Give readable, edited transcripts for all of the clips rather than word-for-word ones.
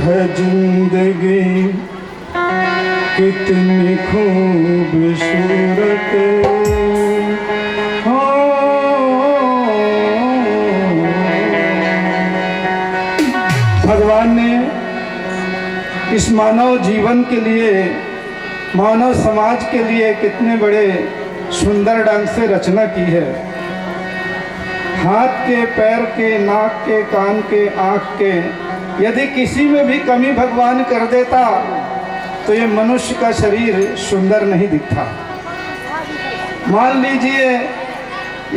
है जिंदगी कितनी खूबसूरत हो। भगवान ने इस मानव जीवन के लिए, मानव समाज के लिए कितने बड़े सुंदर ढंग से रचना की है। हाथ के, पैर के, नाक के, कान के, आँख के, यदि किसी में भी कमी भगवान कर देता तो ये मनुष्य का शरीर सुंदर नहीं दिखता। मान लीजिए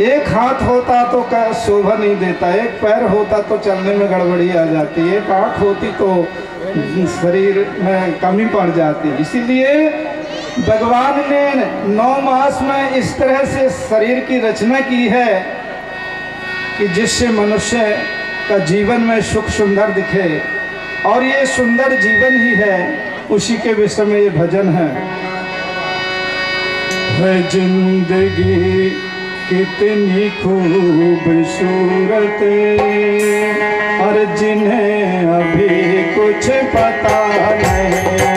एक हाथ होता तो शोभा नहीं देता, एक पैर होता तो चलने में गड़बड़ी आ जाती, एक आँख होती तो शरीर में कमी पड़ जाती। इसीलिए भगवान ने 9 मास में इस तरह से शरीर की रचना की है कि जिससे मनुष्य का जीवन में सुख सुंदर दिखे। और ये सुंदर जीवन ही है, उसी के विषय में ये भजन है जिंदगी कितनी खूबसूरत और जिन्हें अभी कुछ पता नहीं है।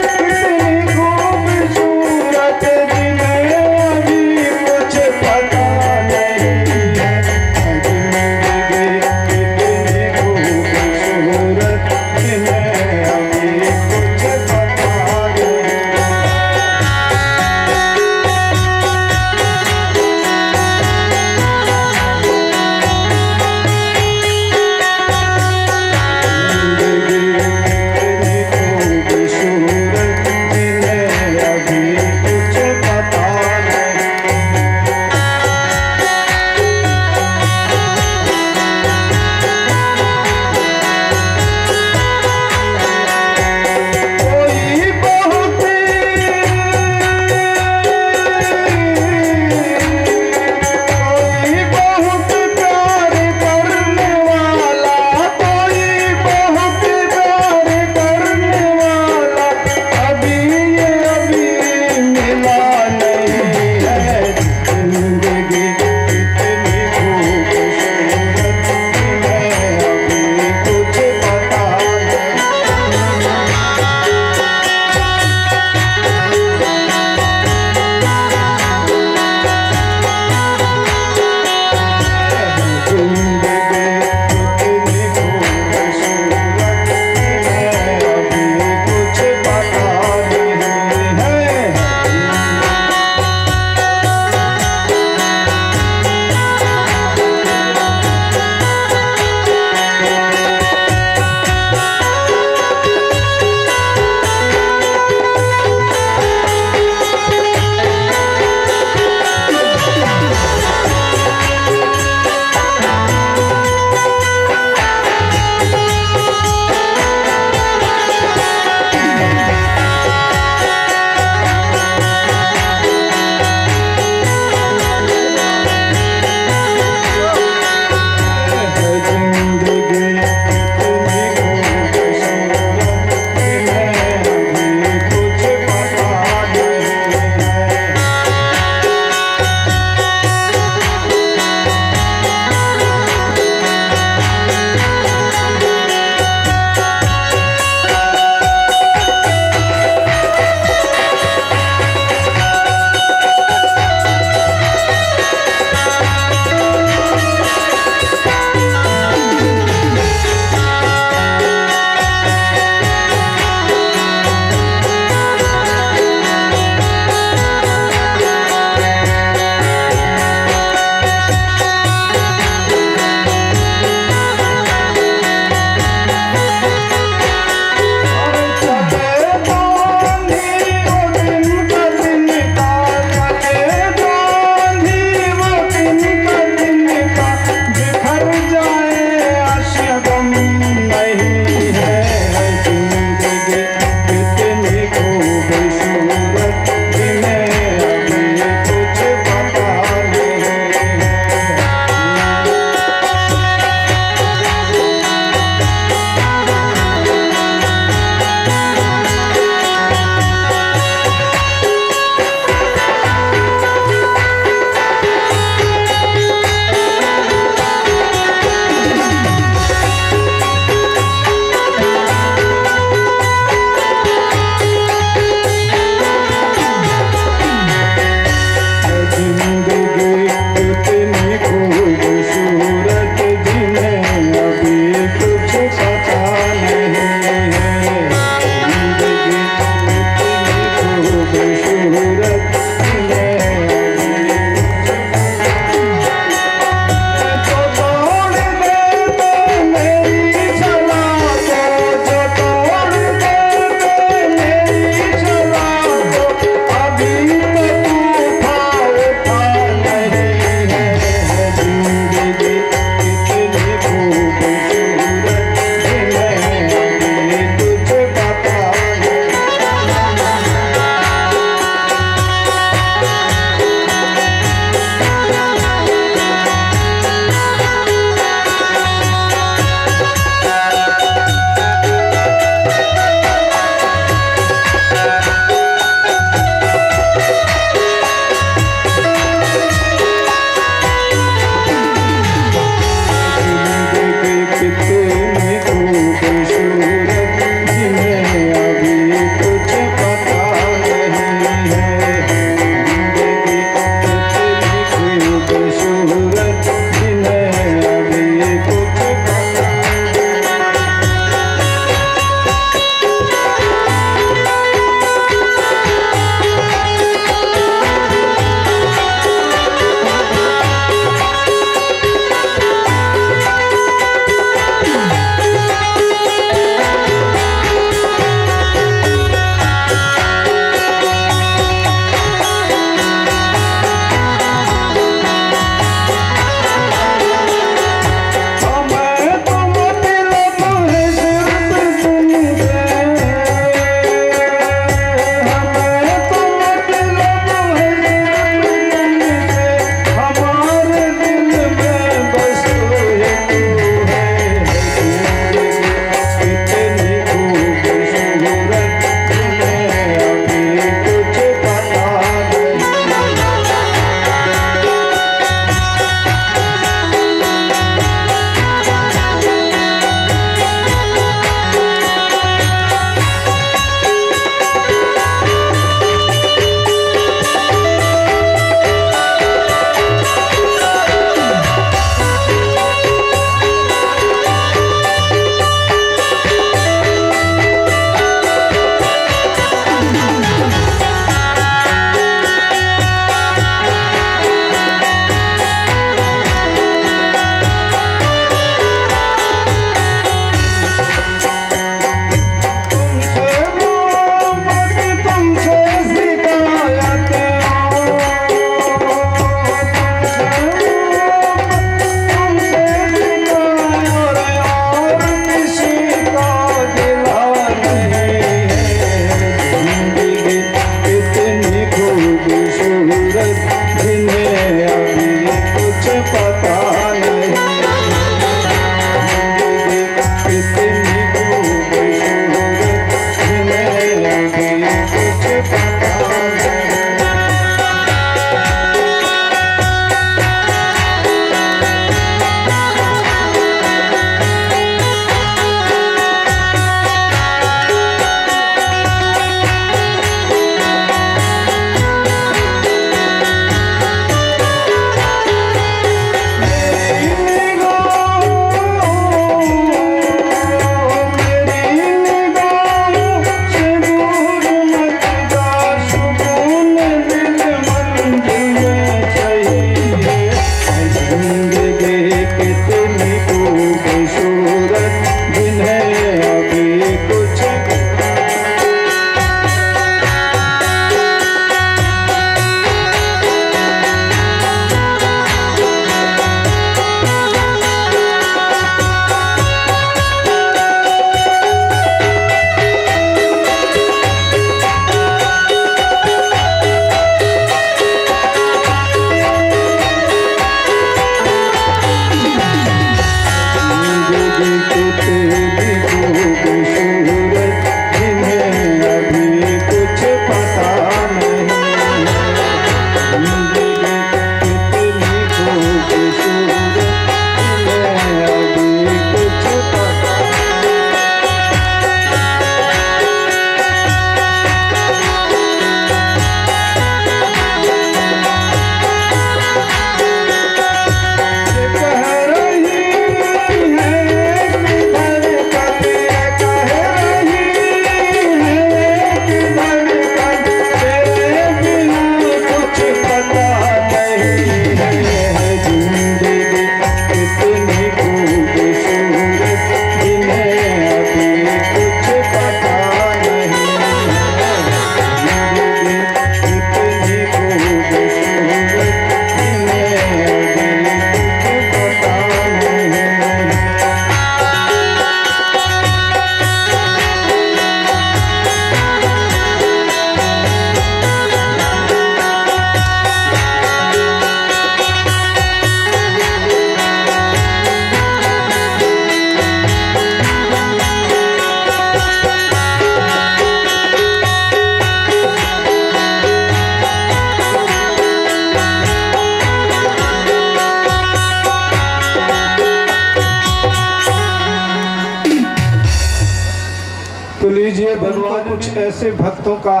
एक दिन को कुछ ऐसे भक्तों का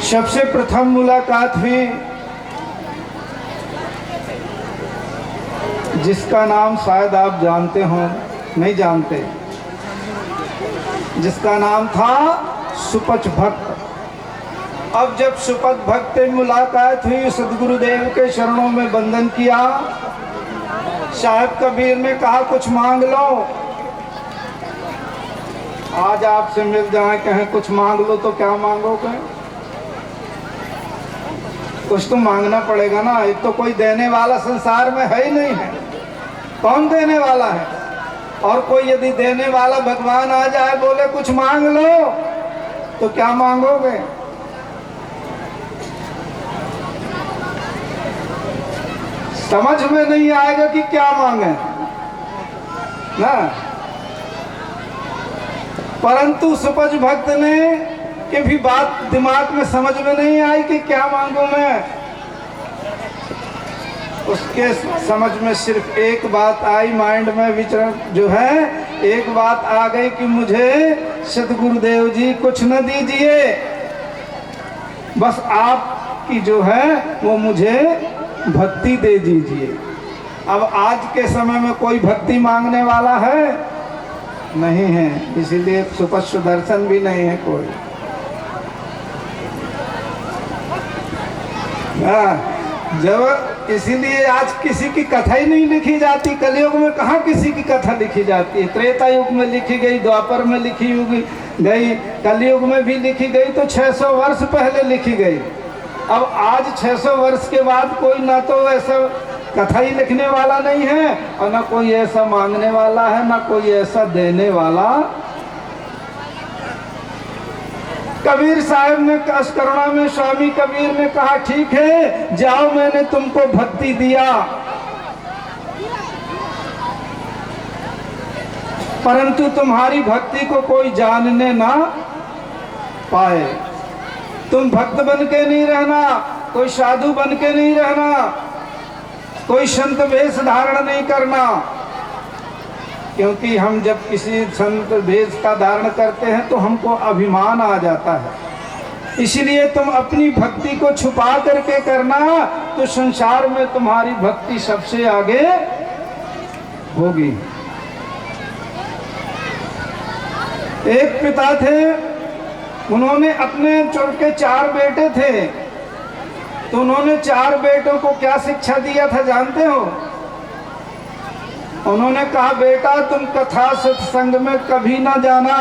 सबसे प्रथम मुलाकात हुई, जिसका नाम शायद आप जानते हो, नहीं जानते, जिसका नाम था सुपच भक्त। अब जब सुपच भक्त से मुलाकात हुई, सदगुरुदेव के चरणों में वंदन किया, साहिब कबीर ने कहा कुछ मांग लो। आज आपसे मिल जाए, कहें कुछ मांग लो तो क्या मांगोगे? कुछ तो मांगना पड़ेगा ना। एक तो कोई देने वाला संसार में है ही नहीं है। कौन देने वाला है? और कोई यदि देने वाला भगवान आ जाए, बोले कुछ मांग लो, तो क्या मांगोगे? समझ में नहीं आएगा कि क्या मांगे ना। परंतु सुपच भक्त ने कि भी बात दिमाग में समझ में नहीं आई कि क्या मांगू मैं। उसके समझ में सिर्फ एक बात आई, माइंड में विचरण जो है, एक बात आ गई कि मुझे सतगुरुदेव जी कुछ न दीजिए, बस आपकी जो है वो मुझे भक्ति दे दीजिए। अब आज के समय में कोई भक्ति मांगने वाला है नहीं है, इसीलिए सुपच सुदर्शन भी नहीं है कोई। जब इसीलिए आज किसी की कथा ही नहीं लिखी जाती। कलयुग में कहाँ किसी की कथा लिखी जाती है? त्रेता युग में लिखी गई, द्वापर में लिखी गई, कलयुग में भी लिखी गई तो 600 वर्ष पहले लिखी गई। अब आज 600 वर्ष के बाद कोई ना तो ऐसा कथा ही लिखने वाला नहीं है, और ना कोई ऐसा मांगने वाला है, ना कोई ऐसा देने वाला। कबीर साहब ने करुणा में स्वामी कबीर ने कहा ठीक है, जाओ, मैंने तुमको भक्ति दिया, परंतु तुम्हारी भक्ति को कोई जानने ना पाए। तुम भक्त बन के नहीं रहना, कोई साधु बन के नहीं रहना, कोई संत वेश धारण नहीं करना, क्योंकि हम जब किसी संत वेश का धारण करते हैं तो हमको अभिमान आ जाता है। इसलिए तुम अपनी भक्ति को छुपा करके करना, तो संसार में तुम्हारी भक्ति सबसे आगे होगी। एक पिता थे, उन्होंने अपने के 4 बेटे थे, तो उन्होंने 4 बेटों को क्या शिक्षा दिया था जानते हो? उन्होंने कहा बेटा तुम कथा सत्संग में कभी ना जाना,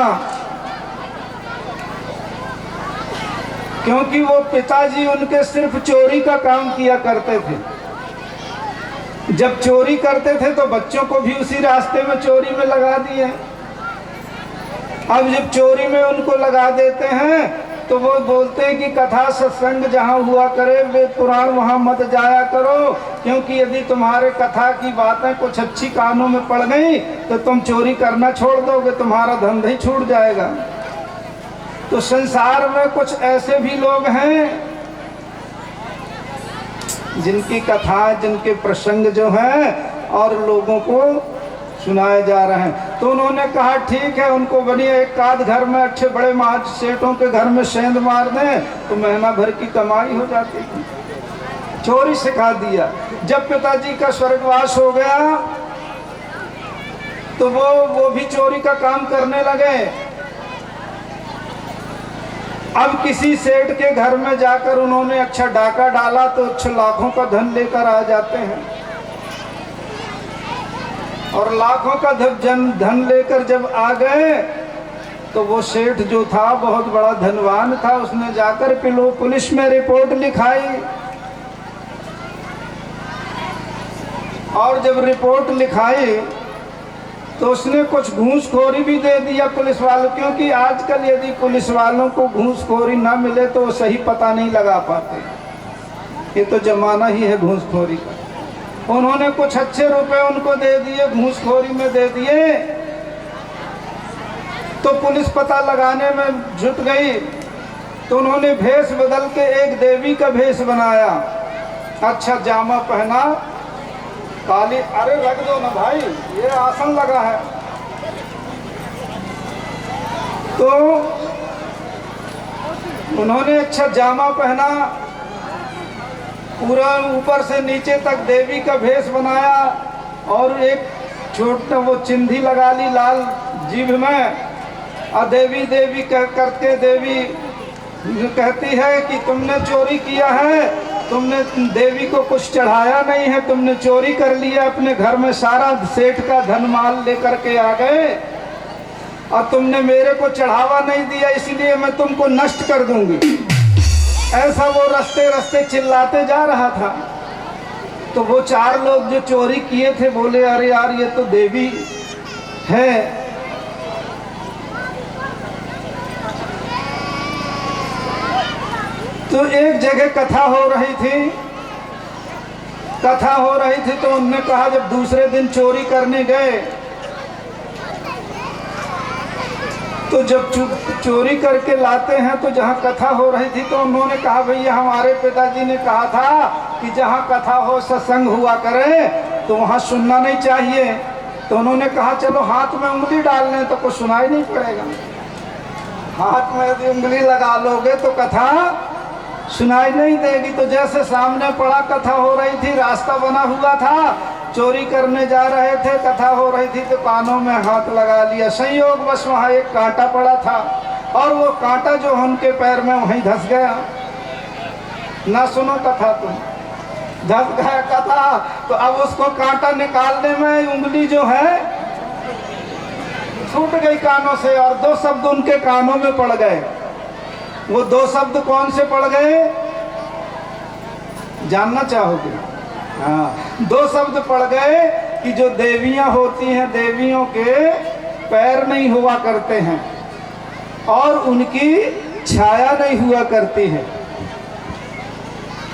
क्योंकि वो पिताजी उनके सिर्फ चोरी का काम किया करते थे। जब चोरी करते थे तो बच्चों को भी उसी रास्ते में चोरी में लगा दिए। अब जब चोरी में उनको लगा देते हैं तो वो बोलते हैं कि कथा सत्संग जहाँ हुआ करे वे पुराण वहाँ मत जाया करो, क्योंकि यदि तुम्हारे कथा की बातें कुछ अच्छी कानों में पड़ गई तो तुम चोरी करना छोड़ दोगे, तुम्हारा धंधा ही छूट जाएगा। तो संसार में कुछ ऐसे भी लोग हैं जिनकी कथा, जिनके प्रसंग जो हैं और लोगों को सुनाए जा रहे हैं। तो उन्होंने कहा ठीक है, उनको बढ़िया एक आध घर में अच्छे बड़े सेठों के घर में सेंध मार दें तो महीना भर की कमाई हो जाती थी। चोरी सिखा दिया। जब पिताजी का स्वर्गवास हो गया तो वो भी चोरी का काम करने लगे। अब किसी सेठ के घर में जाकर उन्होंने अच्छा डाका डाला तो अच्छे लाखों का धन लेकर आ जाते हैं, और लाखों का धन लेकर जब आ गए तो वो सेठ जो था बहुत बड़ा धनवान था, उसने जाकर पुलिस में रिपोर्ट लिखाई, और जब रिपोर्ट लिखाई तो उसने कुछ घूसखोरी भी दे दिया पुलिस वालों, क्योंकि आजकल यदि पुलिस वालों को घूसखोरी ना मिले तो वो सही पता नहीं लगा पाते। ये तो जमाना ही है घूसखोरी का। उन्होंने कुछ अच्छे रुपए उनको दे दिए, घूसखोरी में दे दिए, तो पुलिस पता लगाने में जुट गई। तो उन्होंने भेष बदल के एक देवी का भेष बनाया, अच्छा जामा पहना, काली, अरे रख दो ना भाई, ये आसन लगा है, तो उन्होंने अच्छा जामा पहना, पूरा ऊपर से नीचे तक देवी का भेष बनाया और एक छोटा वो चिंधी लगा ली लाल जीभ में, और देवी देवी करके देवी कहती है कि तुमने चोरी किया है, तुमने देवी को कुछ चढ़ाया नहीं है, तुमने चोरी कर लिया, अपने घर में सारा सेठ का धन माल लेकर के आ गए और तुमने मेरे को चढ़ावा नहीं दिया, इसलिए मैं तुमको नष्ट कर दूंगी। ऐसा वो रास्ते रास्ते चिल्लाते जा रहा था। तो वो 4 लोग जो चोरी किए थे बोले अरे यार ये तो देवी है। तो एक जगह कथा हो रही थी, तो उन्होंने कहा जब दूसरे दिन चोरी करने गए तो जब चोरी करके लाते हैं तो जहाँ कथा हो रही थी तो उन्होंने कहा भैया हमारे पिताजी ने कहा था कि जहाँ कथा हो सत्संग हुआ करे तो वहाँ सुनना नहीं चाहिए। तो उन्होंने कहा चलो हाथ में उंगली डाल लें तो कुछ सुनाई नहीं पड़ेगा, हाथ में यदि उंगली लगा लोगे तो कथा सुनाई नहीं देगी। तो जैसे सामने पड़ा कथा हो रही थी, रास्ता बना हुआ था, चोरी करने जा रहे थे, कथा हो रही थी तो कानों में हाथ लगा लिया। संयोग बस वहाँ एक कांटा पड़ा था और वो कांटा जो उनके पैर में वहीं धंस गया। ना सुनो कथा तुम, धंस गया कथा। तो अब उसको कांटा निकालने में उंगली जो है छूट गई कानों से और 2 शब्द उनके कानों में पड़ गए। वो 2 शब्द कौन से पड़ गए जानना चाहोगे? हाँ, 2 शब्द पड़ गए कि जो देवियां होती हैं देवियों के पैर नहीं हुआ करते हैं और उनकी छाया नहीं हुआ करती है।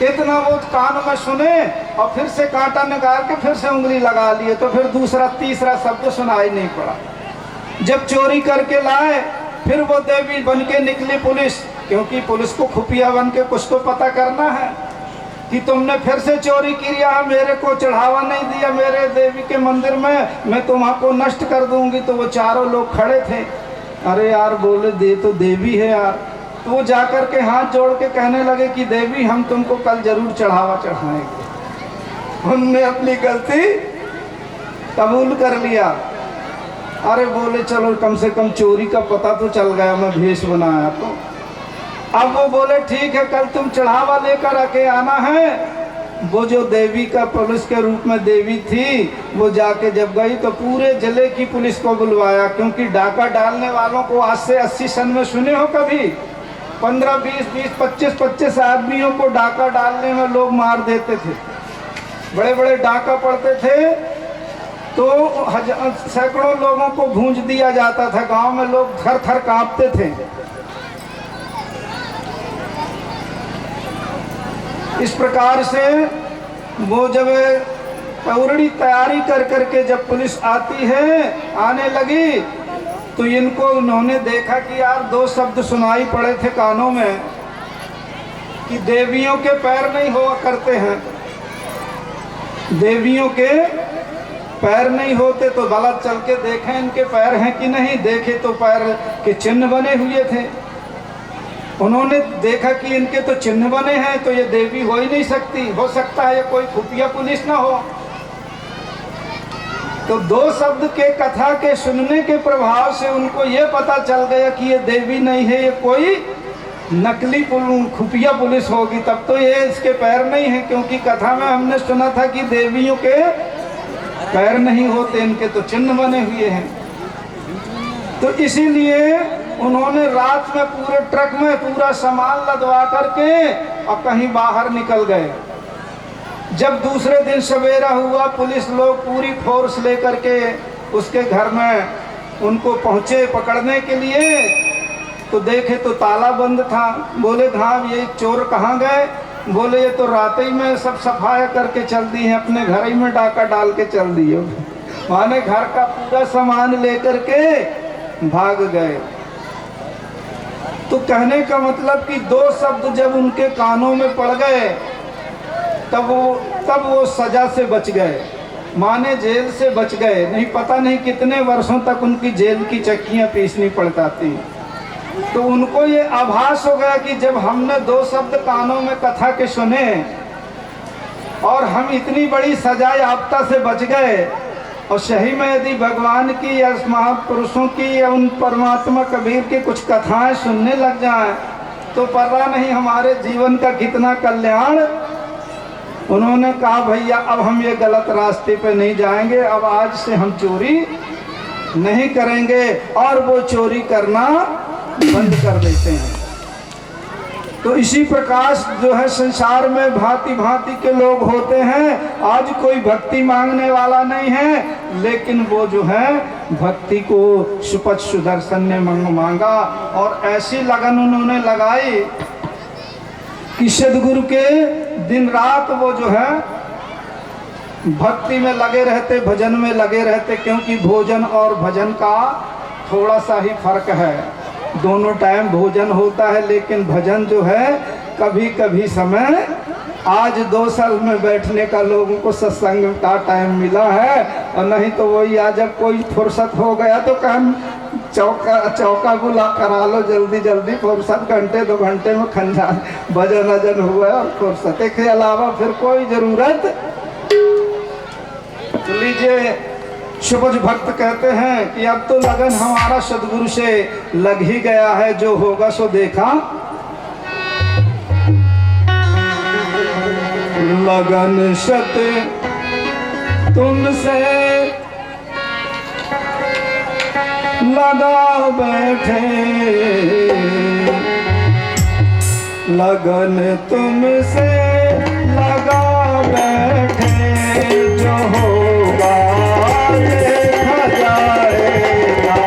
इतना वो कान में सुने और फिर से कांटा निकाल के फिर से उंगली लगा लिए तो फिर दूसरा तीसरा शब्द सुनाई नहीं पड़ा। जब चोरी करके लाए फिर वो देवी बन के निकली पुलिस, क्योंकि पुलिस को खुफिया बन के कुछ तो पता करना है कि तुमने फिर से चोरी किया, मेरे को चढ़ावा नहीं दिया मेरे देवी के मंदिर में, मैं तुम्हाको नष्ट कर दूंगी। तो वो 4 लोग खड़े थे, अरे यार बोले दे तो देवी है यार। तो वो जाकर के हाथ जोड़ के कहने लगे कि देवी हम तुमको कल जरूर चढ़ावा चढ़ाएंगे। उनने अपनी गलती कबूल कर लिया। अरे बोले चलो कम से कम चोरी का पता तो चल गया, मैं भेष बनाया। तो अब वो बोले ठीक है कल तुम चढ़ावा लेकर आके आना है। वो जो देवी का पुलिस के रूप में देवी थी वो जाके जब गई तो पूरे जिले की पुलिस को बुलवाया, क्योंकि डाका डालने वालों को आज से 80 सन में सुने हो कभी 15, 20, 25 आदमियों को डाका डालने में लोग मार देते थे। बड़े बड़े डाका पड़ते थे तो सैकड़ों लोगों को भूंज दिया जाता था, गांव में लोग थर थर कांपते थे। इस प्रकार से वो जब पूरी तैयारी कर करके जब पुलिस आती है आने लगी तो इनको उन्होंने देखा कि यार 2 शब्द सुनाई पड़े थे कानों में कि देवियों के पैर नहीं हुआ करते हैं, देवियों के पैर नहीं होते। तो भला चल के देखें इनके पैर हैं कि नहीं, देखे तो पैर के चिन्ह बने हुए थे। उन्होंने देखा कि इनके तो चिन्ह बने हैं तो ये देवी हो ही नहीं सकती, हो सकता है ये कोई खुफिया पुलिस ना हो। तो 2 शब्द के कथा के सुनने के प्रभाव से उनको ये पता चल गया कि ये देवी नहीं है, ये कोई नकली खुफिया पुलिस होगी। तब तो ये इसके पैर नहीं है, क्योंकि कथा में हमने सुना था कि देवियों के पैर नहीं होते, इनके तो चिन्ह बने हुए हैं। तो इसीलिए उन्होंने रात में पूरे ट्रक में पूरा सामान लदवा करके और कहीं बाहर निकल गए। जब दूसरे दिन सवेरा हुआ पुलिस लोग पूरी फोर्स लेकर के उसके घर में उनको पहुंचे पकड़ने के लिए, तो देखे तो ताला बंद था। बोले हाँ ये चोर कहाँ गए? बोले ये तो रात ही में सब सफाया करके चल दी है, अपने घर ही में डाका डाल के चल दिए। माने घर का पूरा सामान लेकर के भाग गए। तो कहने का मतलब कि 2 शब्द जब उनके कानों में पड़ गए तब वो सजा से बच गए, माने जेल से बच गए। नहीं पता नहीं कितने वर्षों तक उनकी जेल की चक्कियां पीसनी पड़ जाती। तो उनको ये आभास हो गया कि जब हमने 2 शब्द कानों में कथा के सुने और हम इतनी बड़ी सजाए आपदा से बच गए, और सही में यदि भगवान की या महापुरुषों की या उन परमात्मा कबीर की कुछ कथाएं सुनने लग जाएं तो पता नहीं हमारे जीवन का कितना कल्याण। उन्होंने कहा भैया अब हम ये गलत रास्ते पे नहीं जाएंगे, अब आज से हम चोरी नहीं करेंगे, और वो चोरी करना बंद कर देते हैं। तो इसी प्रकार जो है संसार में भांति भांति के लोग होते हैं। आज कोई भक्ति मांगने वाला नहीं है, लेकिन वो जो है भक्ति को सुपथ सुदर्शन ने मांगा, और ऐसी लगन उन्होंने लगाई कि सदगुरु के दिन रात वो जो है भक्ति में लगे रहते, भजन में लगे रहते, क्योंकि भोजन और भजन का थोड़ा सा ही फर्क है। दोनों टाइम भोजन होता है, लेकिन भजन जो है कभी कभी समय, आज 2 साल में बैठने का लोगों को सत्संग का टाइम मिला है, और नहीं तो वही आज जब कोई फुर्सत हो गया तो कहम चौका बुला करा लो जल्दी जल्दी, फुर्सत घंटे 2 घंटे में खंजान भजन वजन हुआ और फुर्सत के अलावा फिर कोई जरूरत। तो लीजिए शुभज भक्त कहते हैं कि अब तो लगन हमारा सदगुरु से लग ही गया है, जो होगा सो देखा। लगन सत तुमसे लगा बैठे, लगन तुमसे लगा बैठे, जो होगा देखा जाएगा।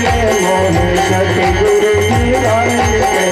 मोहे सतगुरु निराई के।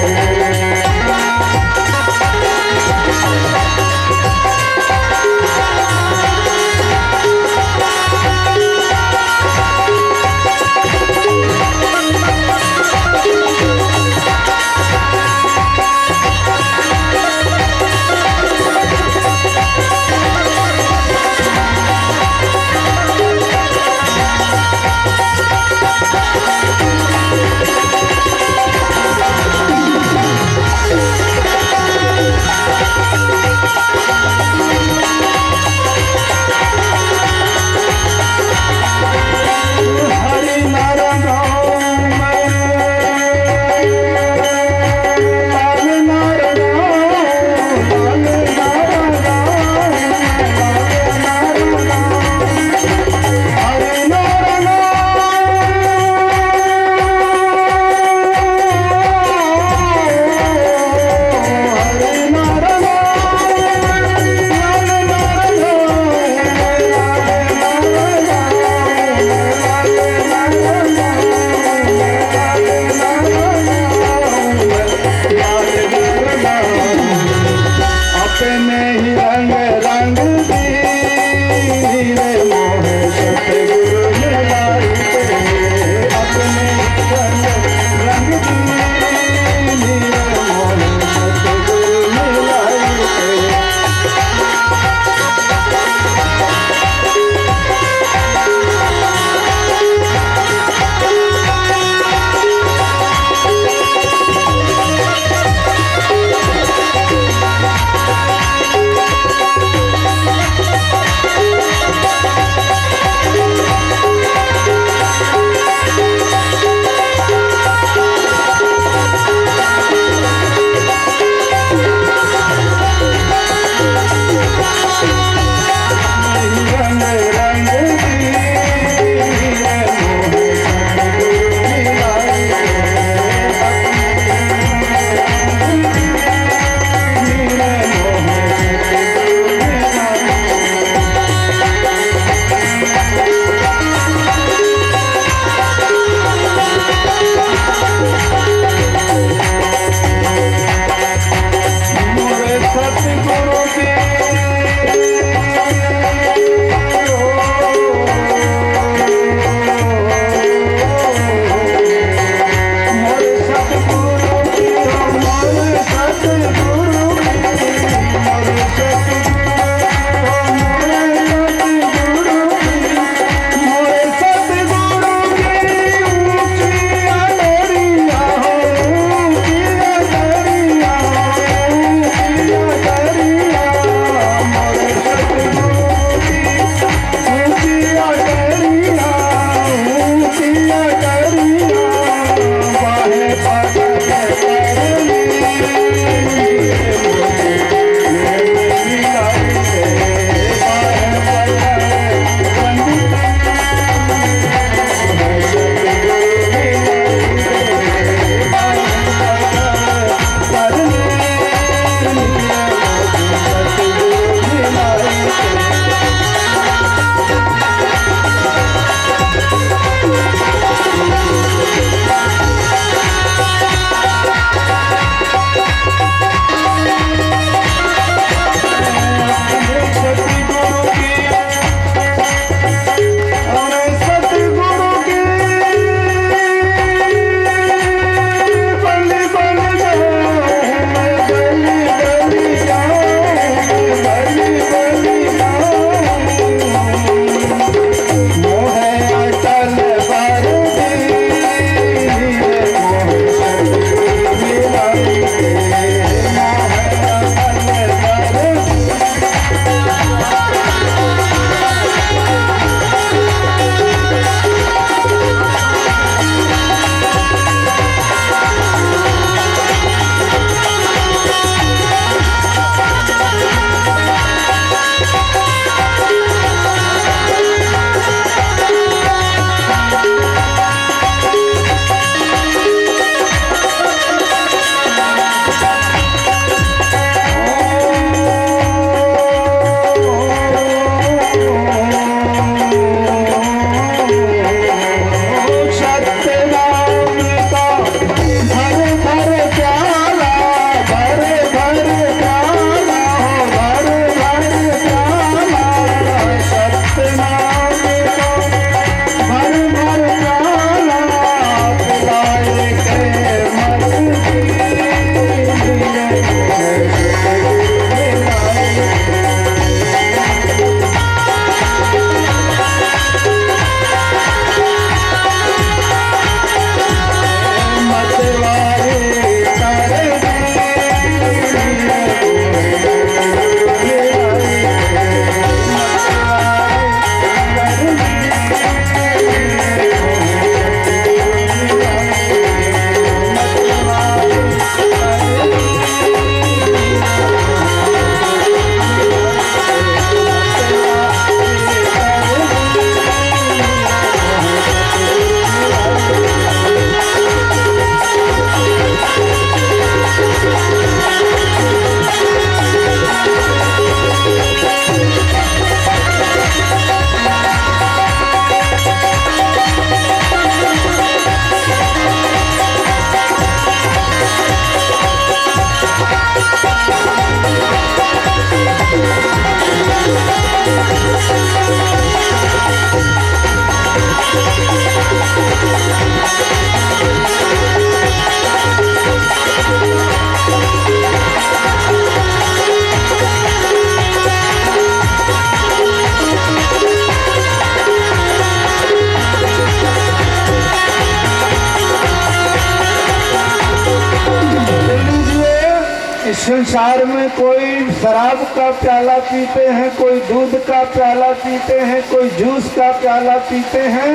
संसार में कोई शराब का प्याला पीते हैं, कोई दूध का प्याला पीते हैं, कोई जूस का प्याला पीते हैं,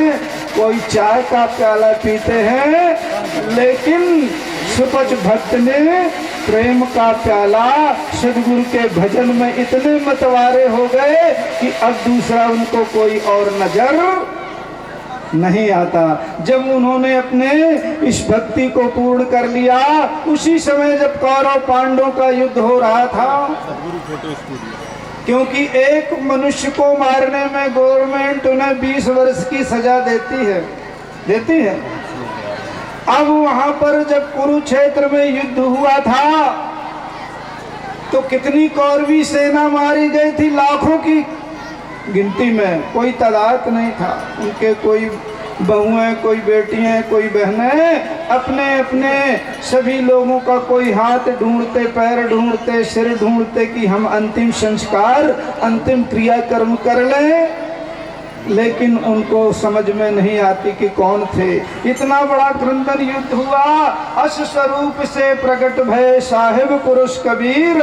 कोई चाय का प्याला पीते हैं, लेकिन सुपच भक्त ने प्रेम का प्याला सदगुरु के भजन में इतने मतवारे हो गए कि अब दूसरा उनको कोई और नजर नहीं आता। जब उन्होंने अपने इस भक्ति को पूर्ण कर लिया, उसी समय जब कौरव पांडवों का युद्ध हो रहा था, क्योंकि एक मनुष्य को मारने में गवर्नमेंट उन्हें 20 वर्ष की सजा देती है। अब वहां पर जब कुरुक्षेत्र में युद्ध हुआ था तो कितनी कौरवी सेना मारी गई थी, लाखों की गिनती में, कोई तादाद नहीं था। उनके कोई बहुएं, कोई बेटियां, कोई बहनें अपने अपने सभी लोगों का कोई हाथ ढूंढते, पैर ढूंढते, सिर ढूंढते कि हम अंतिम संस्कार, अंतिम क्रियाकर्म कर लें, लेकिन उनको समझ में नहीं आती कि कौन थे। इतना बड़ा क्रंदन युद्ध हुआ, अस स्वरूप से प्रकट भय साहिब पुरुष कबीर,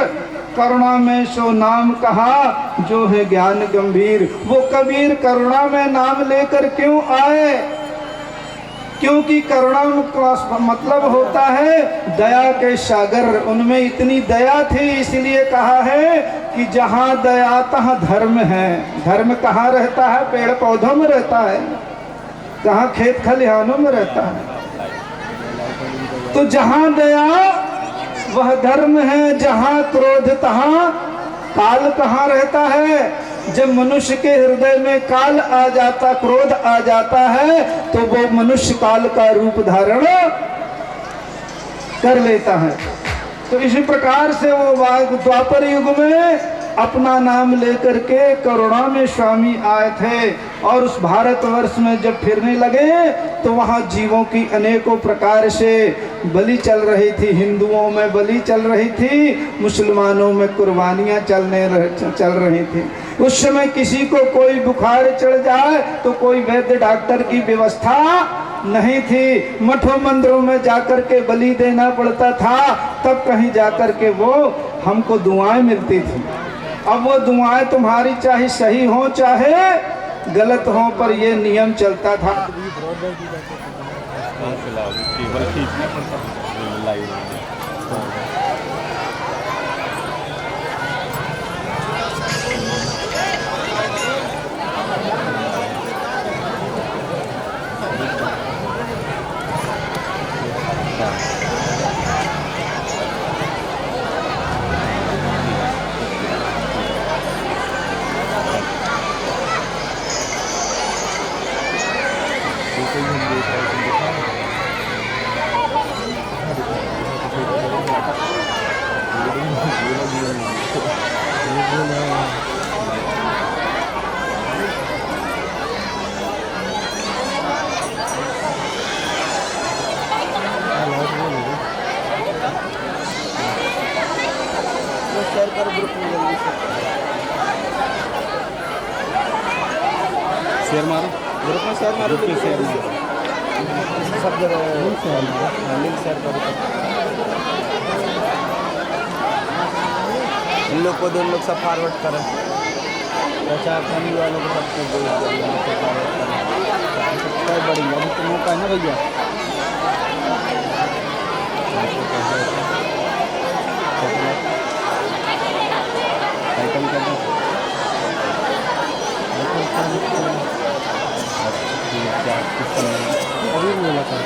करुणा में सो नाम कहा जो है ज्ञान गंभीर। वो कबीर करुणा में नाम लेकर क्यों आए? क्योंकि करुणा का मतलब होता है दया के सागर। उनमें इतनी दया थी, इसलिए कहा है कि जहाँ दया तहाँ धर्म है। धर्म कहाँ रहता है? पेड़ पौधों में रहता है, कहाँ खेत खलिहानों में रहता है। तो जहाँ दया वह धर्म है, जहाँ क्रोध तहाँ काल। कहाँ रहता है? जब मनुष्य के हृदय में काल आ जाता, क्रोध आ जाता है, तो वो मनुष्य काल का रूप धारण कर लेता है। तो इसी प्रकार से वो द्वापर युग में अपना नाम लेकर के करुणा में स्वामी आए थे, और उस भारतवर्ष में जब फिरने लगे तो वहाँ जीवों की अनेकों प्रकार से बलि चल रही थी। हिंदुओं में बलि चल रही थी, मुसलमानों में कुर्बानियाँ चल रही थी। उस समय किसी को कोई बुखार चढ़ जाए तो कोई वैद्य डॉक्टर की व्यवस्था नहीं थी। मठों मंदिरों में जाकर के बलि देना पड़ता था, तब कहीं जाकर के वो हमको दुआएं मिलती थी। अब वो दुआएं तुम्हारी चाहे सही हो चाहे गलत हो, पर ये नियम चलता था। शेयर मारो ग्रुप में, शेयर मारो, शेयर मारो सब जगह, लिंक शेयर करो। इन लोग को 2 लोग सब फॉरवर्ड करें, प्रचार फैमिली वालों को सबको सब्सक्राइब बढ़ेंगे। अभी तो मौका है ना भैया। टाइटल कर दो, अभी बोला था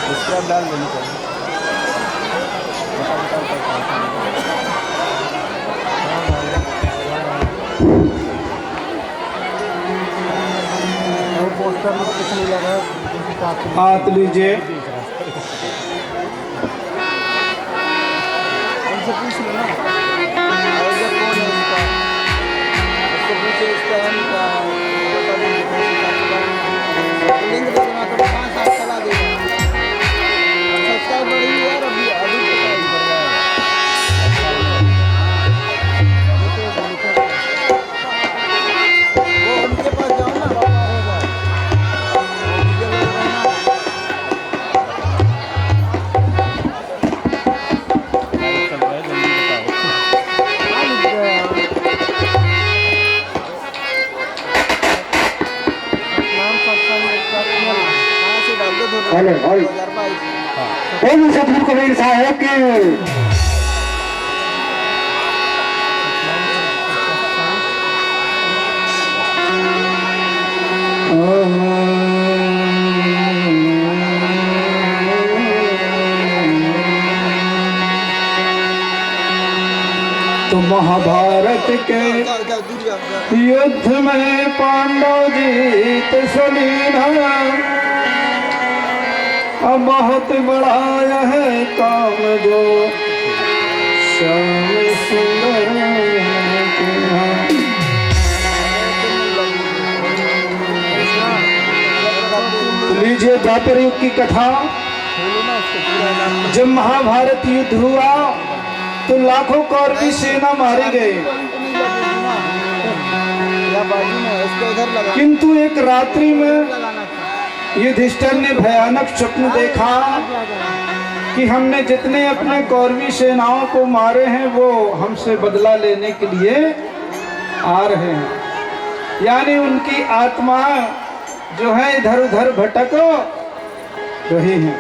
इसके बाद डाल देनी चाहिए। पोस्टर में कुछ नहीं लगा, हाथ लीजिए। उनसे पूछ लो ना, और जब कौन है उसका, उसको पूछे उसका लिंक दे देना, तो 5 साल चला देगा। सब्सक्राइब बढ़ी है, अभी अभी बढ़ रहा है। बोलो सतगुरु कबीर साहब की। तो महाभारत के युद्ध में पांडव जीत सलीना, अब बहुत बड़ा यह काम जो श्याम सुंदर के यहाँ। तो लीजिए द्वापर युग की कथा। जब महाभारत युद्ध हुआ तो लाखों कौरवी सेना मारे गए, किंतु एक रात्रि में युधिष्ठिर ने भयानक स्वप्न देखा कि हमने जितने अपने कौरवी सेनाओं को मारे हैं वो हमसे बदला लेने के लिए आ रहे हैं। यानी उनकी आत्मा जो है इधर उधर भटक रही है।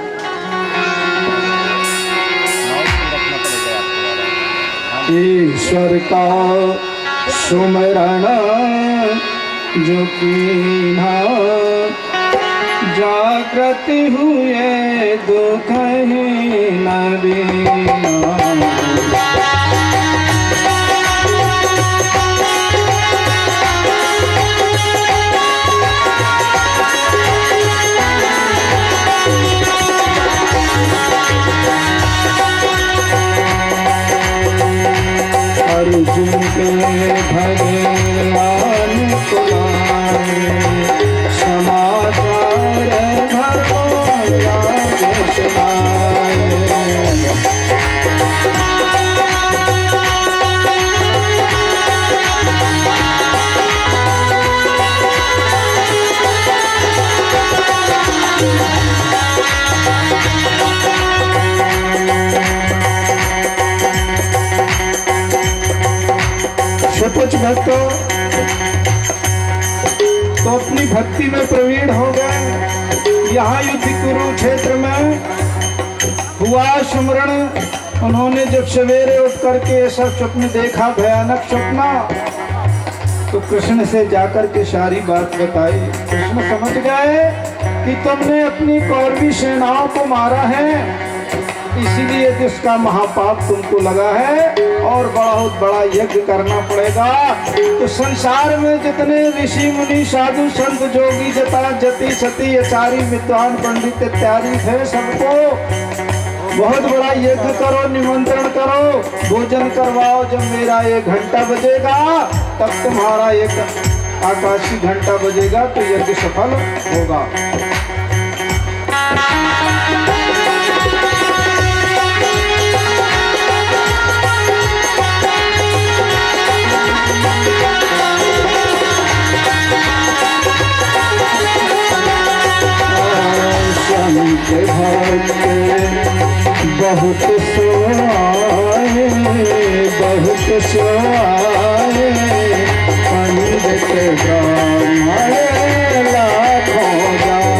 ईश्वर का सुमरण जो कीन्हा, जागृति हुए दुख ही न बीना। अर्जुन के भगवान सुनाए, समाचार धर्म सुनाए। कुछ भक्तों तो अपनी भक्ति में प्रवीण हो गए। यहाँ युद्ध कुरुक्षेत्र में हुआ सुमरण। उन्होंने जब सवेरे उठ करके ऐसा स्वप्न देखा, भयानक स्वप्न, तो कृष्ण से जाकर के सारी बात बताई। कृष्ण समझ गए कि तुमने अपनी कौरवी सेनाओं को मारा है, इसीलिए जिसका महापाप तुमको लगा है और बहुत बड़ा यज्ञ करना पड़ेगा। तो संसार में जितने ऋषि मुनि साधु संत जोगी जता जति सती आचार्य विद्वान पंडित इत्यादि थे, सबको बहुत बड़ा यज्ञ करो, निमंत्रण करो, भोजन करवाओ। जब मेरा 1 घंटा बजेगा तब तुम्हारा एक आकाशी घंटा बजेगा तो यज्ञ सफल होगा। बहुत सोआए, बहुत सोआए, पंडित ब्राह्मण लाखों जाए।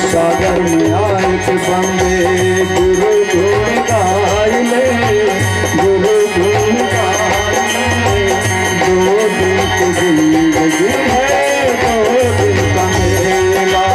सागर में आए के बंदे गुरु गुण गाय ले, गुरु गुण गाय ले। 2 दिन की जिंदगी है, 2 दिन का मेला।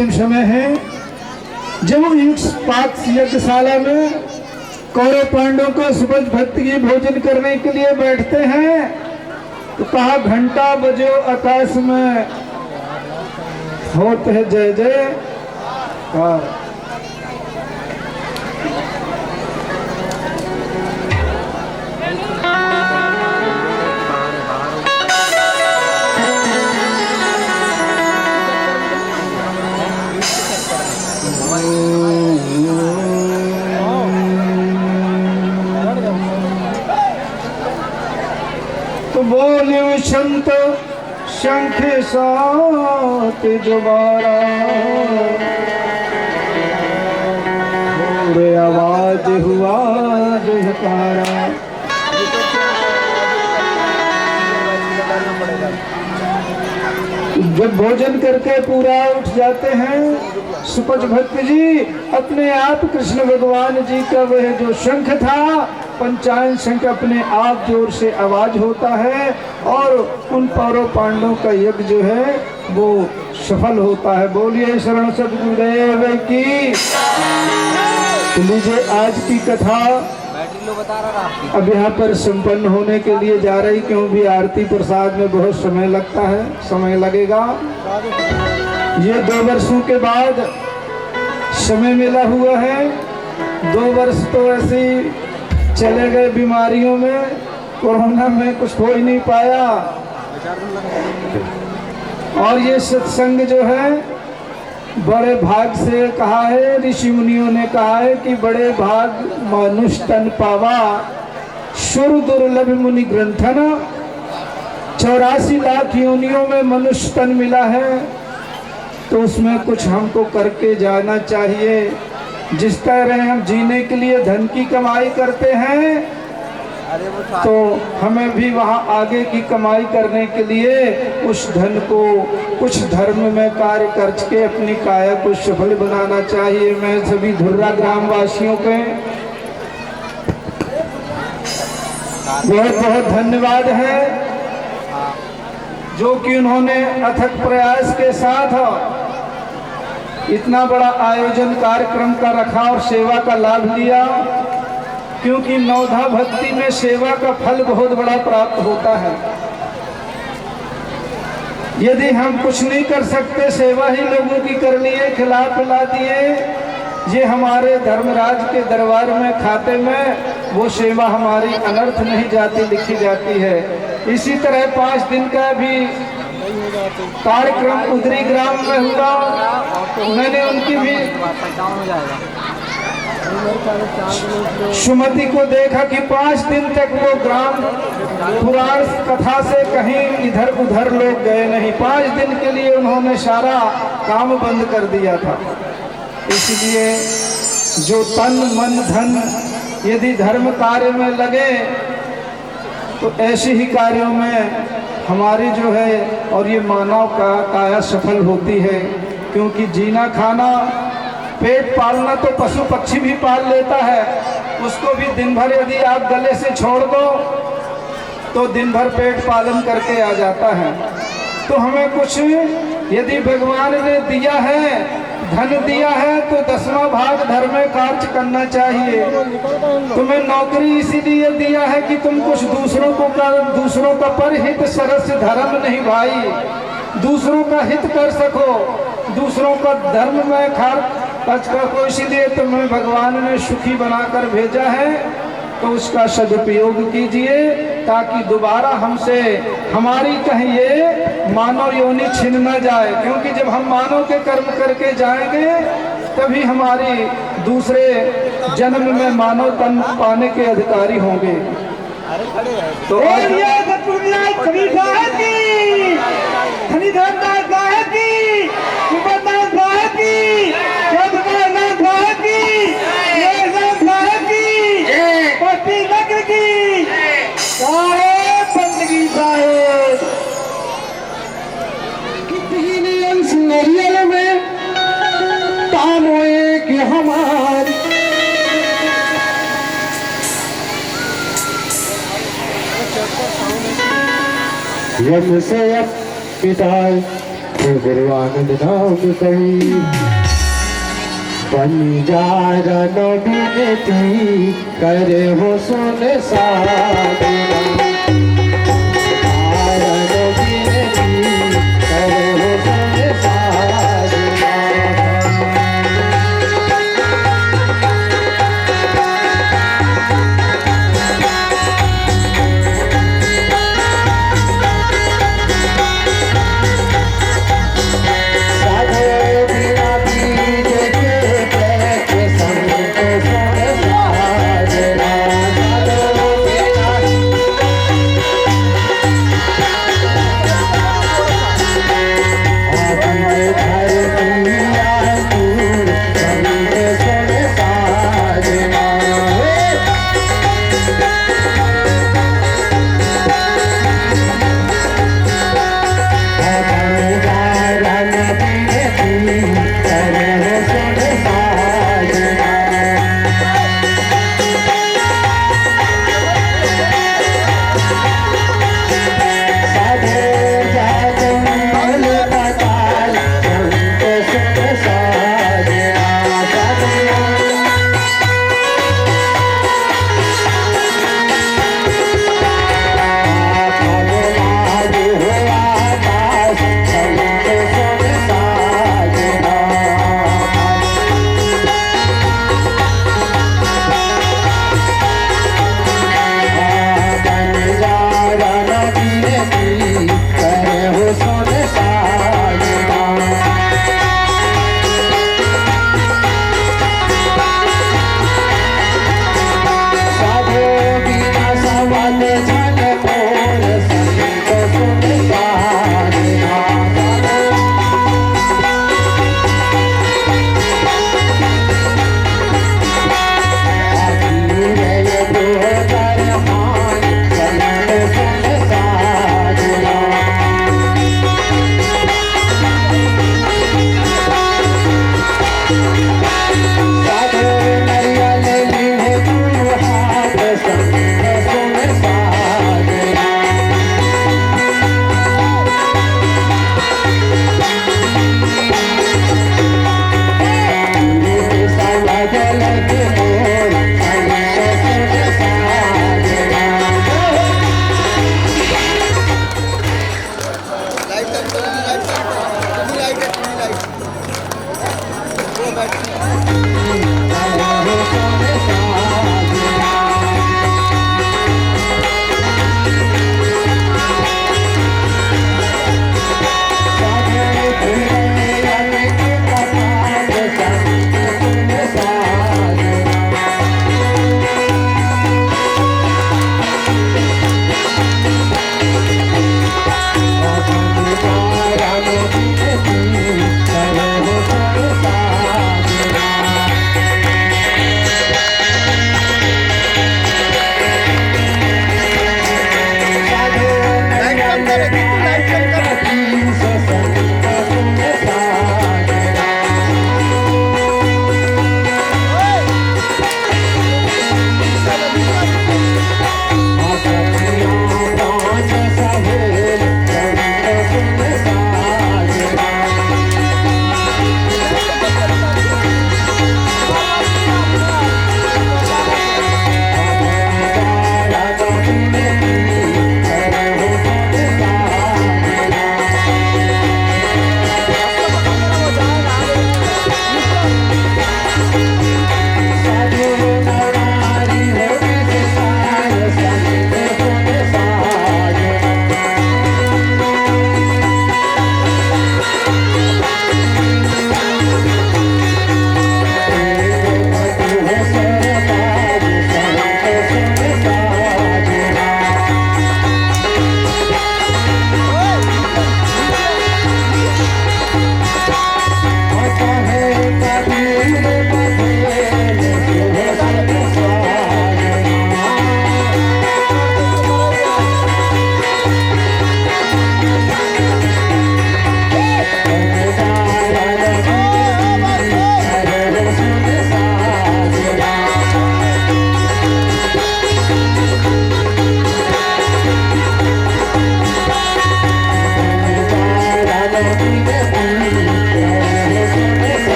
अंतिम समय है जब पाक यज्ञशाला में कौरव पांडवों को सुबह भक्ति की भोजन करने के लिए बैठते हैं तो कहा घंटा बजो आकाश में होते है जय जय कार। तो बोले संत शंख साथ जुबारा और आवाज हुआ जयकारा। जब भोजन करके पूरा उठ जाते हैं सुपच भक्त जी अपने आप कृष्ण भगवान जी का वह जो शंख था पंचायन शंख अपने आप जोर से आवाज होता है और उन कौरव पांडवों का यज्ञ जो है वो सफल होता है। बोलिए शरण सद्गुरुदेव की। तो लीजिए आज की कथा अब यहाँ पर संपन्न होने के लिए जा रही, क्योंकि आरती प्रसाद में बहुत समय लगता है, समय लगेगा। ये 2 वर्षों के बाद समय मिला हुआ है। 2 वर्ष तो ऐसे चले गए बीमारियों में, कोरोना में कुछ हो ही नहीं पाया। और ये सत्संग जो है बड़े भाग से कहा है, ऋषि मुनियों ने कहा है कि बड़े भाग मनुष्य तन पावा सुर दुर्लभ मुनि ग्रंथन। 84 लाख योनियों में मनुष्य तन मिला है तो उसमें कुछ हमको करके जाना चाहिए। जिस तरह हम जीने के लिए धन की कमाई करते हैं तो हमें भी वहाँ आगे की कमाई करने के लिए उस धन को कुछ धर्म में कार्य करके अपनी काया को सफल बनाना चाहिए। मैं सभी धुर्रा ग्राम वासियों के बहुत बहुत धन्यवाद है जो कि उन्होंने अथक प्रयास के साथ इतना बड़ा आयोजन कार्यक्रम का रखा और सेवा का लाभ लिया, क्योंकि नवधा भक्ति में सेवा का फल बहुत बड़ा प्राप्त होता है। यदि हम कुछ नहीं कर सकते, सेवा ही लोगों की कर लिए, खिला पिला दिए, ये हमारे धर्मराज के दरबार में खाते में वो सेवा हमारी अनर्थ नहीं जाती, लिखी जाती है। इसी तरह 5 दिन का भी कार्यक्रम उदरी ग्राम में हुआ। मैंने उनकी भी सुमति को देखा कि 5 दिन तक वो ग्राम पुराण कथा से कहीं इधर उधर लोग गए नहीं। 5 दिन के लिए उन्होंने सारा काम बंद कर दिया था। इसलिए जो तन मन धन यदि धर्म कार्य में लगे तो ऐसे ही कार्यों में हमारी जो है और ये मानव का काया सफल होती है। क्योंकि जीना खाना पेट पालना तो पशु पक्षी भी पाल लेता है, उसको भी दिन भर यदि आप गले से छोड़ दो तो दिन भर पेट पालन करके आ जाता है। तो हमें कुछ यदि भगवान ने दिया है, धन दिया है, तो 10वां भाग धर्म में कार्य करना चाहिए। तुम्हें नौकरी इसीलिए दिया है कि तुम कुछ दूसरों का परहित सरस धर्म नहीं भाई, दूसरों का हित कर सको, दूसरों का धर्म में खर्च करो। इसीलिए तुम्हें भगवान ने सुखी बनाकर भेजा है, तो उसका सदुपयोग कीजिए ताकि दोबारा हमसे हमारी कहीं ये मानव योनि छिन न जाए। क्योंकि जब हम मानव के कर्म करके जाएंगे तभी हमारी दूसरे जन्म में मानव तन पाने के अधिकारी होंगे। तो नरियल में काम होए कि हमारी यम से अब पिताए हे गुरुआनंद नाम कही पंजारन विनती करे हो सुन साधना पंजारन विनती करे हो सुन साधना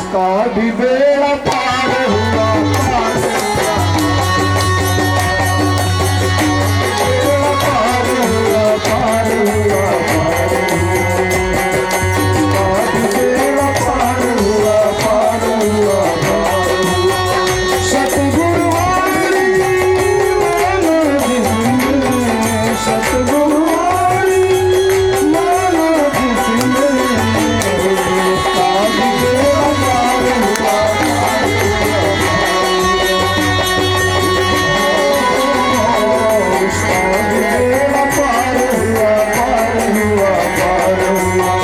उसका भी बेड़ा पार हुआ, पार हुआ, बेड़ा पार हुआ, पार हुआ, पार हुआ, उसका भी बेड़ा पार हुआ, पार हुआ, पार हुआ। सतगुरु वाली मानो जिसने, सतगुरु वाली मानो जिसने, उसका भी बेड़ा पार हुआ, पार हुआ, उसका भी बेड़ा पार हुआ, पार हुआ, पार हुआ।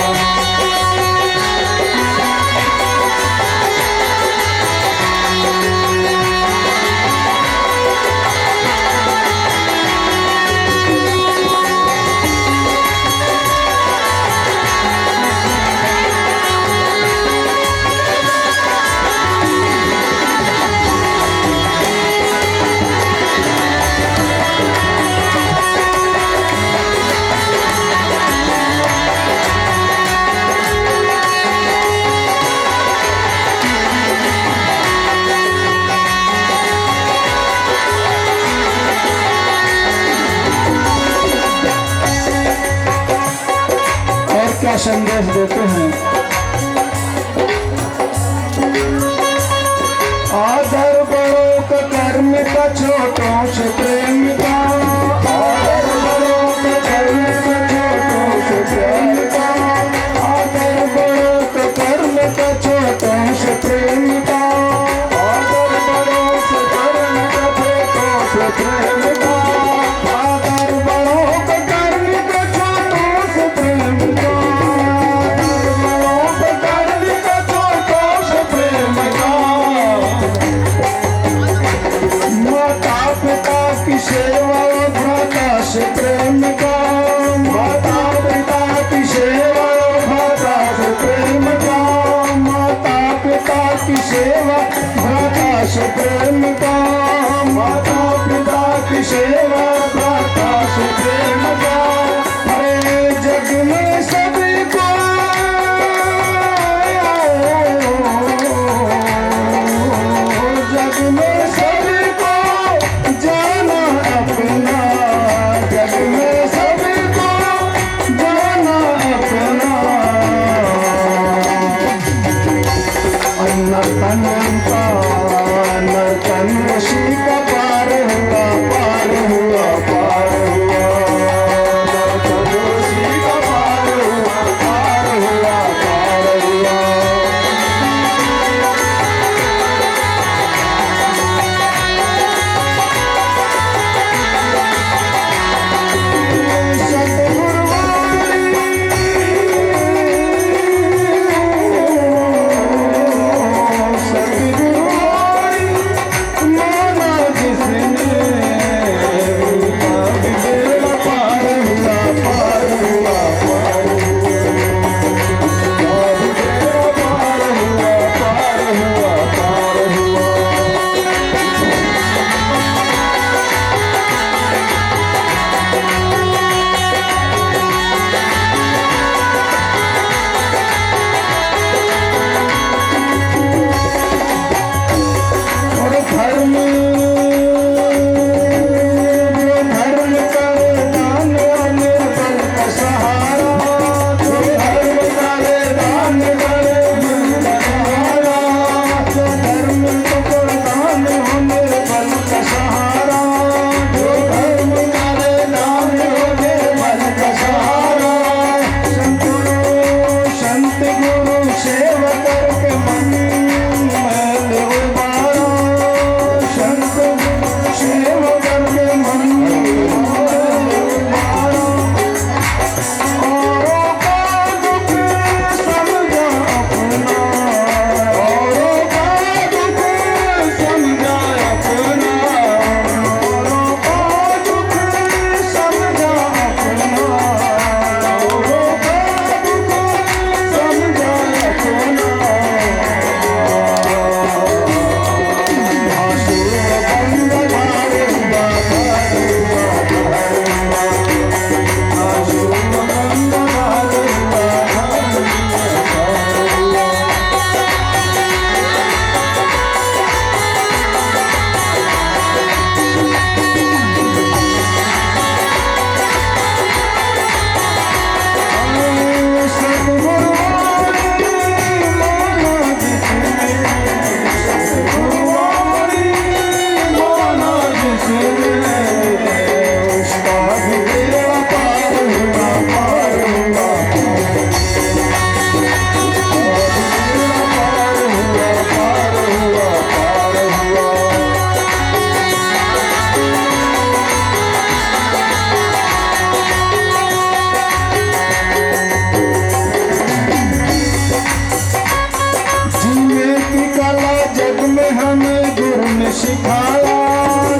और क्या संदेश देते हैं? आदर बड़ों का कर्म का, छोटों से प्रेम का, आदर बड़ों का कर्म का, छोटों से प्रेम का, आदर बड़ों का कर्म का, छोटों से प्रेम का, आदर बड़ों से कर्म का, छोटों से प्रेम का, आदर बड़ों का कर्म का, छोटों से प्रेम का, आदर बड़ों का कर्म का, छोटों से प्रेम का। माता पिता की सेवा भ्राता से प्रेम का, माता पिता की सेवा भ्राता से प्रेम का, माता पिता की सेवा भ्राता से प्रेम का, माता पिता की सेवा भ्राता से प्रेम का। अरे जग में सभी को, जग में सभी को जाना अपना, जग में सभी को जाना अपना। नर्तन का नर्तन ऋषि का पार हुआ, पार हुआ, पार हुआ, नर्तन ऋषि का पार हुआ, पार हुआ, पार हुआ। सतगुरु वाली की कला जग में हमें गुरु ने सिखाया,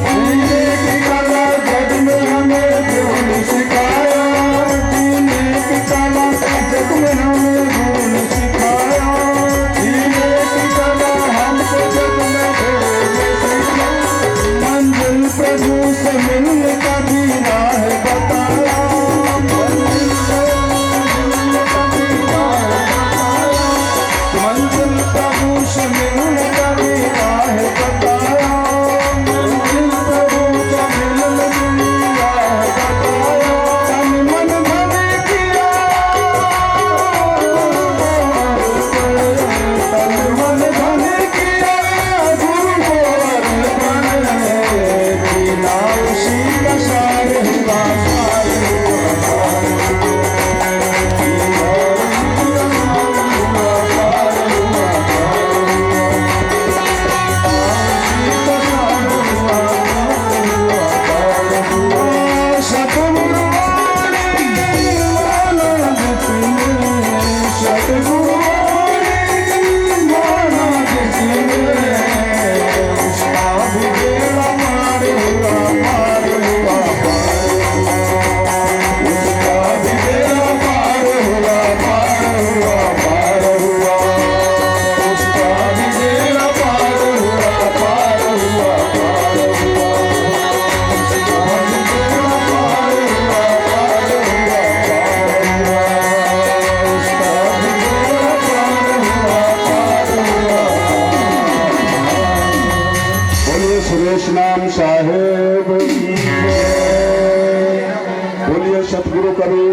जीने की कला जग में हमें गुरु ने सिखाया, जीने की कला जग में हमें गुरु ने सिखाया, जीने की कला हमको जग में गुरु ने सिखाया, मंजिल प्रभु से मिलने का भी राह बताया, मंजिल प्रभु से मिलने का भी राह बताया, मंजिल प्रभु से मिलने की राह बताया, तन मन धन किया, तन मन धन किया गुरु को अर्पण, बिना उसी का सार हुआ सार सुरेश नाम साहेब की जय। बोलिए सतगुरु कबीर